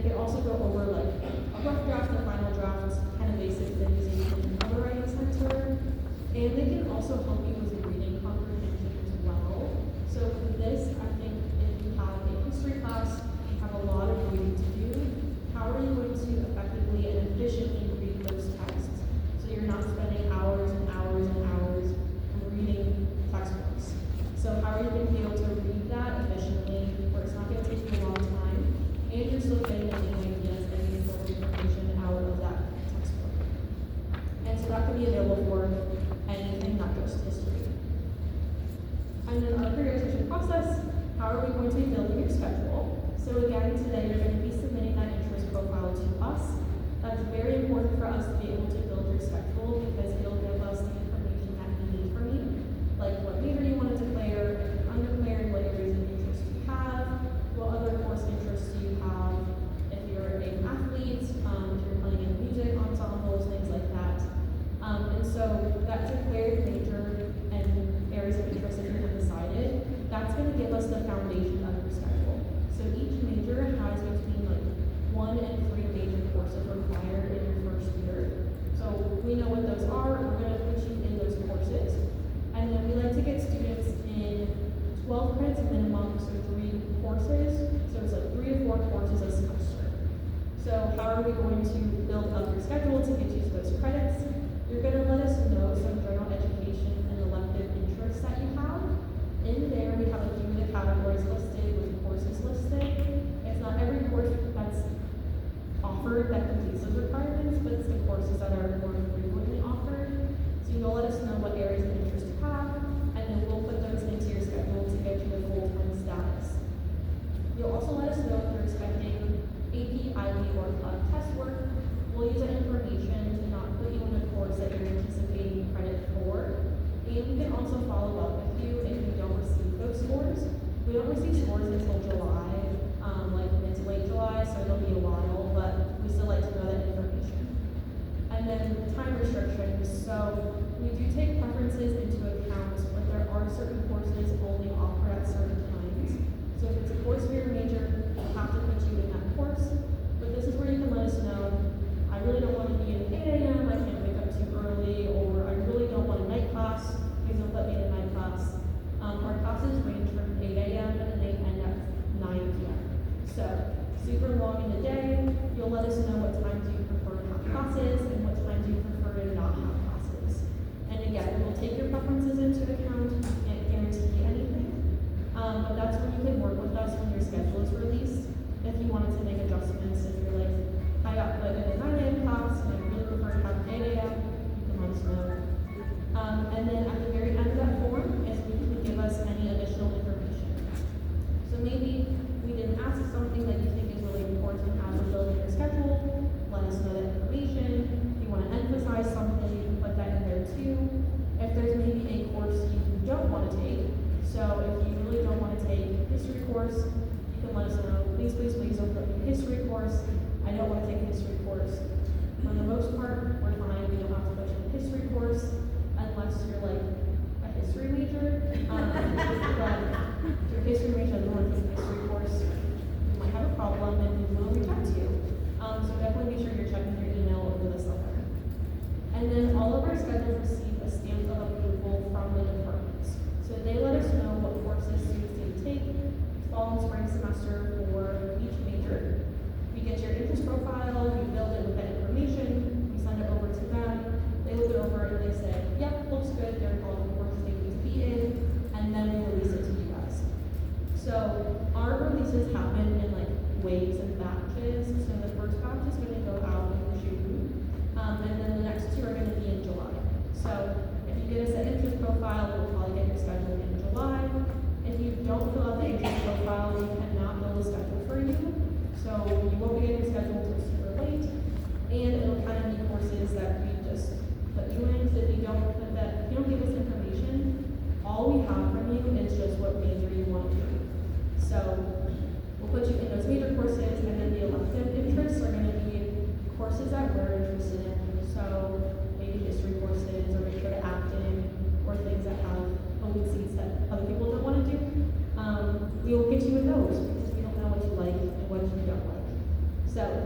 can also go over like a rough draft, a final draft, kind of basic things you can cover writing center. And they can also help you with reading comprehension as well. So with this, I think if you have a history class, you have a lot of reading to do. How are you going to effectively and efficiently read those texts so you're not spending hours and hours and hours reading textbooks? So how are you going to be able to read that efficiently where it's not going to take you a long time and you're still getting any ideas and important information out of that textbook? And so that can be available for anything, not just history. And then our prioritization process, how are we going to be building your schedule? So again, today you're going to be submitting that interest profile to us. That's very important for us to be able to build your schedule because it'll give us the information that we need from you, like what major you want to declare, if you're undeclared, what areas of interest you have, what other course interests do you have, if you're an athlete, if you're playing in music ensembles, things like that. And so that declared major and areas of interest that you have decided, that's going to give us the foundation of your schedule. So each major has between like 1 and 3 major courses required in your first year. So we know what those are, we're going to put you in those courses. And then we like to get students in 12 credits minimum, so 3 courses. So it's like 3 to 4 courses a semester. So how are we going to build up your schedule to get you to those credits? You're going to let us know some general education and elective interests that you have. In there, we have a few of the categories listed with courses listed. It's not every course that's offered that completes those requirements, but it's the courses that are more frequently offered. So you'll let us know what areas of interest you have, and then we'll put those into your schedule to get you a full-time status. You'll also let us know if you're expecting AP, IB, or test work. We'll use that information to not put you in a course that you're anticipating credit for. And we can also follow up with you if you don't receive those scores. We don't receive scores until July, like mid to late July, so it'll be a while, but we still like to know that information. And then time restrictions. So we do take preferences into account, but there are certain courses only offered at certain times. So if it's a course for your major, we'll have to put you in that course. But this is where you can let us know, I really don't want to be in 8 a.m., I can't wake up too early, or I really don't want a night class, please don't put me in a night class. Our classes range from 8 a.m. and they end at 9 p.m. So, super long in the day, you'll let us know what times you prefer to have classes and what times you prefer to not have classes. And again, we'll take your preferences into account, we can't guarantee anything, but that's when you can work with us when your schedule is released. If you wanted to make adjustments, if you're like, I got put in a 9 a.m. class and I really prefer to have 8 a.m., you can let us know. And then at the very end of that form is when you can give us any additional information. So maybe we didn't ask something that you think is really important as we're building your schedule, let us know that information. If you want to emphasize something, you can put that in there too. If there's maybe a course you don't want to take, so if you really don't want to take a history course, you can let us know, please don't put me in a history course. I don't want to take a history course. For the most part, we're fine. We don't have to put you in a history course unless you're like a history major. But if you're a history major and you want to take a history course, you might have a problem and we will reach out to you. So definitely be sure you're checking your email over the summer. And then all of our schedules receive a stamp of approval from the departments. So they let us know what courses students need to take fall and spring semester for each major. We get your interest profile, we build it with that information, we send it over to them, they look it over and they say, yep, looks good, they're all the courses they need to be in, and then we release it to you guys. So our releases happen in like waves and batches. So the first batch is going to go out in June, and then the next 2 are going to be in July. So if you get us an interest profile, we'll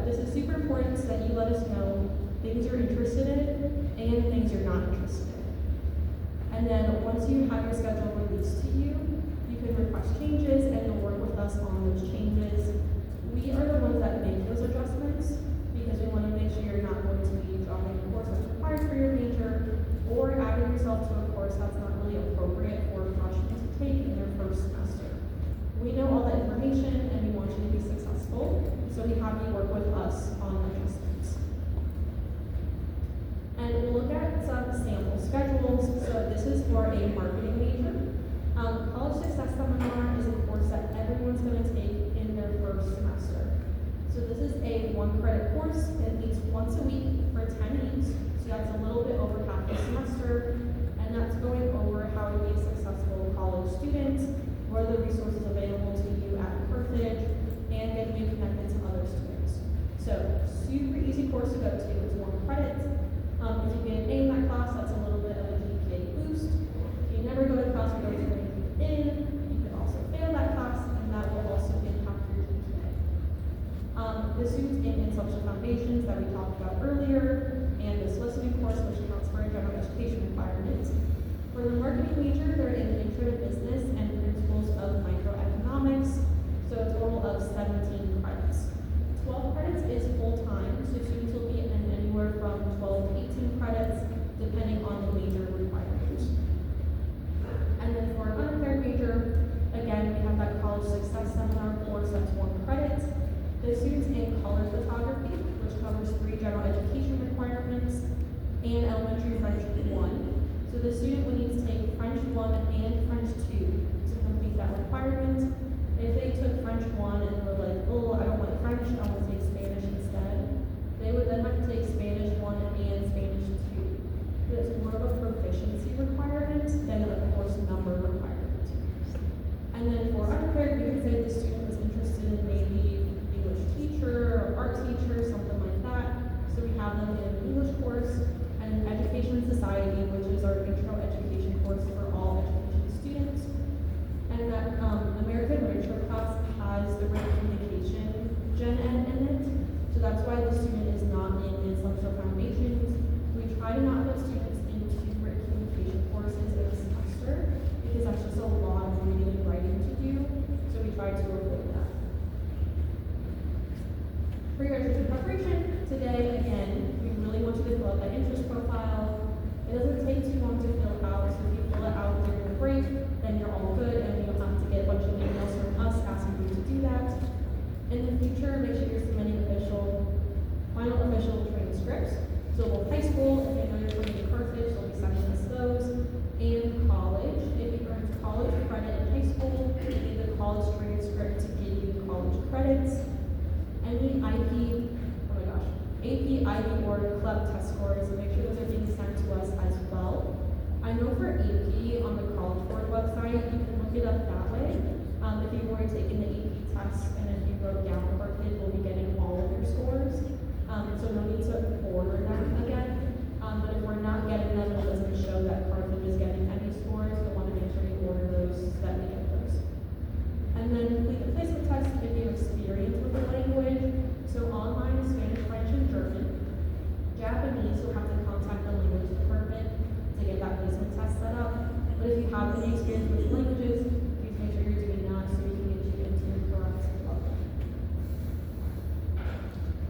this is super important so that you let us know things you're interested in and things you're not interested in. And then once you have your schedule released to you, you can request changes and you'll work with us on those changes. We are the ones that make those adjustments because we want to make sure you're not going to be dropping a course that's required for your major or adding yourself to a course that's not really appropriate for freshmen to take in their first semester. We know all that information and we want you to be successful, so we have you work with us on adjustments. And we'll look at some sample schedules. So this is for a marketing major. College Success Seminar is a course that everyone's going to take in their first semester. So this is a 1-credit course. It meets once a week for 10 weeks. So that's a little bit over half the semester. And that's going over how to be a successful college student, what are the resources available to you at Carthage, and getting you connected to other students. So super easy course to go to. It's 1 credit. If you get an A in that class, that's a little bit of a GPA boost. If you never go to class or don't turn anything in, you can also fail that class, and that will also impact your GPA. The students in Intellectual Foundations that we talked about earlier, and this listening course, which counts for a general education requirement. For the marketing major, they're in the Intro to Business and Principles of Microeconomics, so a total of 17 credits. 12 credits is full-time, so students will be in anywhere from 12 to 18 credits, depending on the major requirements. And then for an undergrad major, again, we have that College Success Seminar course that's 1 credit. The students in color photography, which covers 3 general education requirements, and elementary French 1. So the student would need to take French 1 and French 2 to complete that requirement. If they took French 1 and were like, oh, I don't want French, I want to take Spanish instead, they would then have to take Spanish 1 and Spanish 2. It's more of a proficiency requirement than a course number requirement. And then for undergrad, we could say the student was interested in maybe English teacher or art teacher, something like that. So we have them in an English course and an Education Society, which is our intro education course for all education students. And that American Literature class has the written communication gen ed in it. So that's why the student is not in Intellectual Foundations. We try to not put students into written communication courses in a semester because that's just a lot of reading and writing to do. So we try to avoid that. For your internship preparation, today, again, we really want you to fill out that interest profile. It doesn't take too long to fill out, so if you fill it out during the break, then you're all good, and you don't have to get a bunch of emails from us asking you to do that. In the future, make sure you're submitting final official transcripts. So both high school, if you know you're going to Carthage, they'll be sending us those, and college. If you earned college credit in high school, you need the college transcript to give you college credits. Any AP, IB, or club test scores, make sure those are being sent to us as well. I know for AP on the College Board website, you can look it up that way. If you've already taken the AP test and if you wrote down Carthage, we'll be getting all of your scores. So no need to order them again. But if we're not getting them, it doesn't show that Carthage is getting any scores. So want to make sure you order those so that we get those. And then complete the placement test if you have experience with the language. So online, Spanish, French, and German. Japanese, you'll have to contact the language department to get that placement test set up. But if you have any experience with languages, please make sure you're doing that so we can get you into your correct level.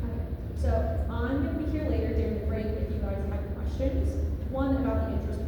Okay, so I'm going to be here later during the break if you guys have questions. One about the interest